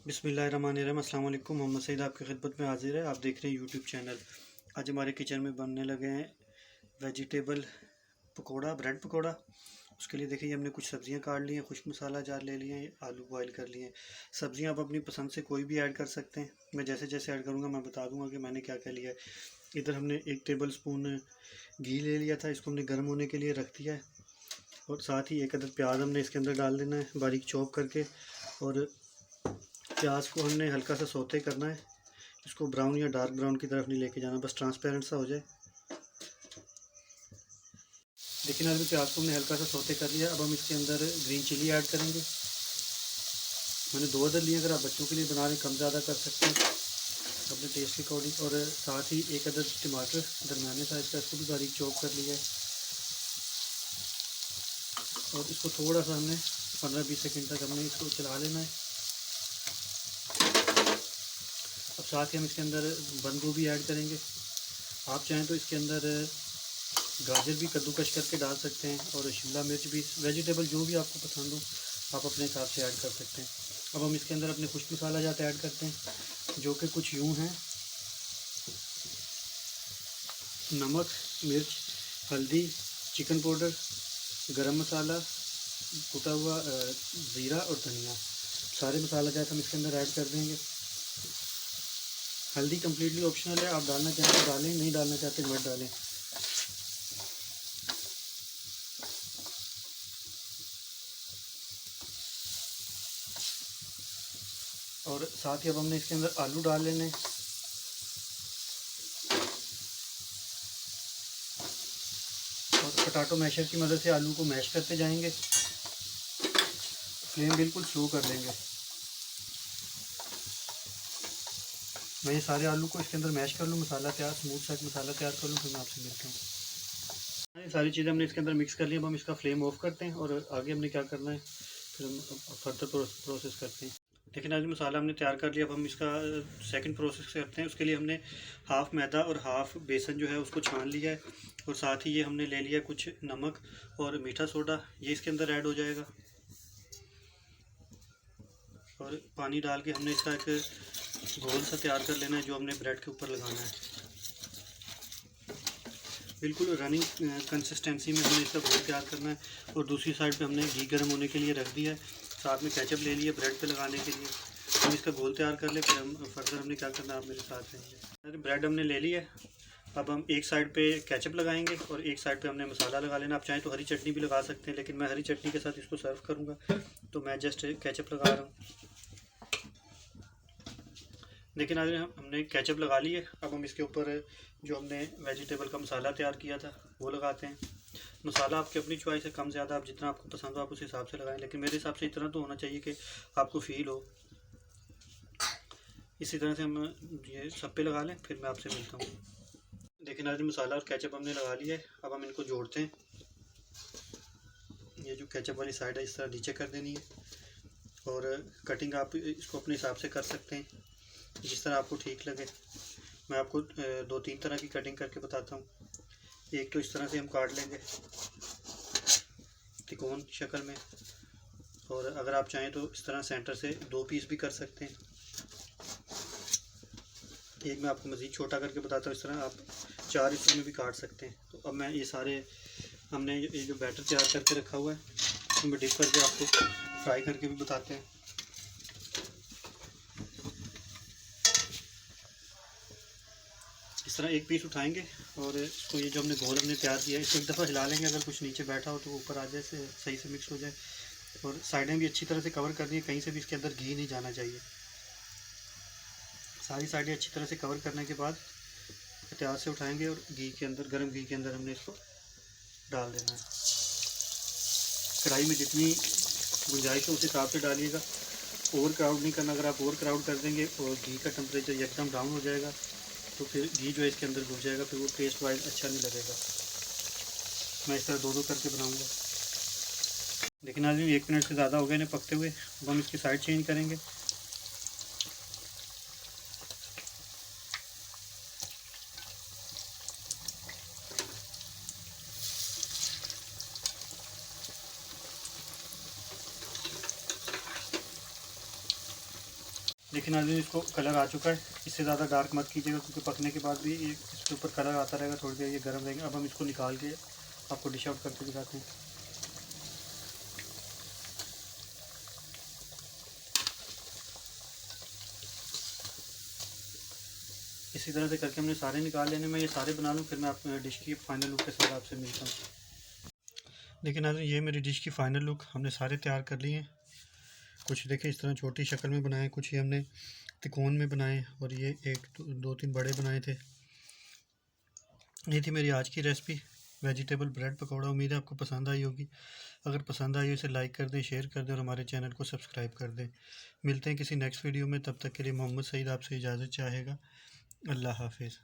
बिस्मिल्लाहिर्रहमानिर्रहीम। अस्सलाम वालेकुम। मोहम्मद सईद आपकी खिदमत में हाजिर है। आप देख रहे हैं यूट्यूब चैनल। आज हमारे किचन में बनने लगे हैं वेजिटेबल पकोड़ा, ब्रेड पकोड़ा। उसके लिए देखिए हमने कुछ सब्जियां काट ली हैं, खुश्क मसाला जार ले लिए हैं, आलू बॉईल कर लिए हैं। सब्जियां आप अपनी पसंद से कोई भी ऐड कर सकते हैं। मैं जैसे जैसे ऐड करूँगा मैं बता दूँगा कि मैंने क्या क्या लिया है। इधर हमने 1 टेबल स्पून घी ले लिया था, इसको हमने गर्म होने के लिए रख दिया है। और साथ ही 1 अदद प्याज हमने इसके अंदर डाल देना है बारीक चॉप करके। और प्याज को हमने हल्का सा सौते करना है, इसको ब्राउन या डार्क ब्राउन की तरफ नहीं लेके जाना, बस ट्रांसपेरेंट सा हो जाए। लेकिन अभी प्याज को हमने हल्का सा सौते कर लिया। अब हम इसके अंदर ग्रीन चिली ऐड करेंगे। मैंने 2 अदद लिए, अगर आप बच्चों के लिए बना रहे कम ज़्यादा कर सकते हैं अपने टेस्ट के अकॉर्डिंग। और साथ ही 1 अदद टमाटर दरमियाने साइज़ का, इसको भी बारीक चॉप कर लिया है। और इसको थोड़ा सा हमने 15-20 सेकंड तक हमने इसको चला लेना है। अब साथ ही हम इसके अंदर बंद गोभी ऐड करेंगे। आप चाहें तो इसके अंदर गाजर भी कद्दूकश करके डाल सकते हैं, और शिमला मिर्च भी। वेजिटेबल जो भी आपको पसंद हो आप अपने हिसाब से ऐड कर सकते हैं। अब हम इसके अंदर अपने खुश्क मसाला जाते ऐड करते हैं, जो कि कुछ यूँ हैं: नमक, मिर्च, हल्दी, चिकन पाउडर, गरम मसाला, कुटा हुआ ज़ीरा और धनिया। सारे मसाला जाते हम इसके अंदर ऐड कर देंगे। हल्दी कम्प्लीटली ऑप्शनल है, आप डालना चाहें तो डालें, नहीं डालना चाहते मत डालें। और साथ ही अब हमने इसके अंदर आलू डाल लेने हैं। और पोटैटो मैशर की मदद से आलू को मैश करते जाएंगे। फ्लेम बिल्कुल स्लो कर देंगे। मैं ये सारे आलू को इसके अंदर मैश कर लूँ, मसाला तैयार, स्मूथ सा मसाला तैयार कर लूँ, फिर मैं आपसे मिलता हूँ। ये सारी चीज़ें हमने इसके अंदर मिक्स कर ली। अब हम इसका फ्लेम ऑफ करते हैं और आगे हमने क्या करना है फिर हम फर्दर प्रोसेस करते हैं। लेकिन आज मसाला हमने तैयार कर लिया। अब हम इसका सेकंड प्रोसेस करते हैं। उसके लिए हमने हाफ़ मैदा और हाफ़ बेसन जो है उसको छान लिया है। और साथ ही ये हमने ले लिया कुछ नमक और मीठा सोडा, ये इसके अंदर ऐड हो जाएगा। और पानी डाल के हमने इसका एक घोल सा तैयार कर लेना है, जो हमने ब्रेड के ऊपर लगाना है। बिल्कुल रनिंग कंसिस्टेंसी में हमने इसका घोल तैयार करना है। और दूसरी साइड पे हमने घी गर्म होने के लिए रख दिया है। साथ में केचप ले लिया ब्रेड पे लगाने के लिए। हम इसका घोल तैयार कर ले, फिर हम फर्दर हमने क्या करना है आप मेरे साथ रहेंगे। ब्रेड हमने ले लिया है। अब हम एक साइड पे केचप लगाएंगे और एक साइड पे हमने मसाला लगा लेना। आप चाहें तो हरी चटनी भी लगा सकते हैं, लेकिन मैं हरी चटनी के साथ इसको सर्व करूँगा, तो मैं जस्ट केचप लगा रहा हूँ। लेकिन आज हमने केचप लगा ली है। अब हम इसके ऊपर जो हमने वेजिटेबल का मसाला तैयार किया था वो लगाते हैं। मसाला आपकी अपनी चॉइस है, कम ज़्यादा आप जितना आपको पसंद हो आप उस हिसाब से लगाएं, लेकिन मेरे हिसाब से इतना तो होना चाहिए कि आपको फील हो। इसी तरह से हम ये सब पे लगा लें, फिर मैं आपसे मिलता हूँ। लेकिन आज मसाला और केचप हमने लगा लिया है। अब हम इनको जोड़ते हैं। ये जो केचप वाली साइड है इस तरह नीचे कर देनी है। और कटिंग आप इसको अपने हिसाब से कर सकते हैं, जिस तरह आपको ठीक लगे। मैं आपको 2-3 तरह की कटिंग करके बताता हूँ। एक तो इस तरह से हम काट लेंगे त्रिकोण शक्ल में, और अगर आप चाहें तो इस तरह सेंटर से 2 पीस भी कर सकते हैं। एक मैं आपको मज़ीद छोटा करके बताता हूँ, इस तरह आप 4 हिस्सों में भी काट सकते हैं। तो अब मैं ये सारे हमने ये जो बैटर तैयार करके रखा हुआ है उसमें डिप करके आपको फ्राई करके भी बताते हैं। इस तरह एक पीस उठाएंगे और इसको, ये जो हमने घोल हमने तैयार किया है, इसको एक दफ़ा हिला लेंगे। अगर कुछ नीचे बैठा हो तो ऊपर आ जाए, से सही से मिक्स हो जाए। और साइडें भी अच्छी तरह से कवर करनी है, कहीं से भी इसके अंदर घी नहीं जाना चाहिए। सारी साइडें अच्छी तरह से कवर करने के बाद प्याज से उठाएंगे और घी के अंदर, गर्म घी के अंदर हमने इसको डाल देना है। कढ़ाई में जितनी गुंजाइश हो उस हिसाब से डालिएगा। ओवर क्राउड नहीं करना। अगर आप ओवर क्राउड कर देंगे और घी का टेम्परेचर एकदम डाउन हो जाएगा तो फिर घी जो है इसके अंदर घुस जाएगा, फिर वो टेस्ट वाइज अच्छा नहीं लगेगा। मैं इस तरह 2-2 करके बनाऊंगा। लेकिन आज 1 मिनट से ज़्यादा हो गए इन्हें पकते हुए। अब हम इसकी साइड चेंज करेंगे। लेकिन नाज़रीन इसको कलर आ चुका है। इससे ज़्यादा डार्क मत कीजिएगा क्योंकि पकने के बाद भी ये इसके ऊपर कलर आता रहेगा, थोड़ी देर ये गर्म रहेंगे। अब हम इसको निकाल के आपको डिश आउट करके दिखाते हैं। इसी तरह से करके हमने सारे निकाल लेने। मैं ये सारे बना लूँ फिर मैं आप डिश की फाइनल लुक के साथ आपसे मिलता हूँ। देखिए नाज़रीन, ये मेरी डिश की फ़ाइनल लुक हमने सारे तैयार कर लिए हैं। कुछ देखिए इस तरह छोटी शक्ल में बनाए, कुछ ये हमने त्रिकोण में बनाए और ये एक दो तीन बड़े बनाए थे। ये थी मेरी आज की रेसिपी, वेजिटेबल ब्रेड पकौड़ा। उम्मीद है आपको पसंद आई होगी। अगर पसंद आई हो इसे लाइक कर दें, शेयर कर दें और हमारे चैनल को सब्सक्राइब कर दें। मिलते हैं किसी नेक्स्ट वीडियो में, तब तक के लिए मोहम्मद सईद आपसे इजाज़त चाहेगा। अल्लाह हाफिज़।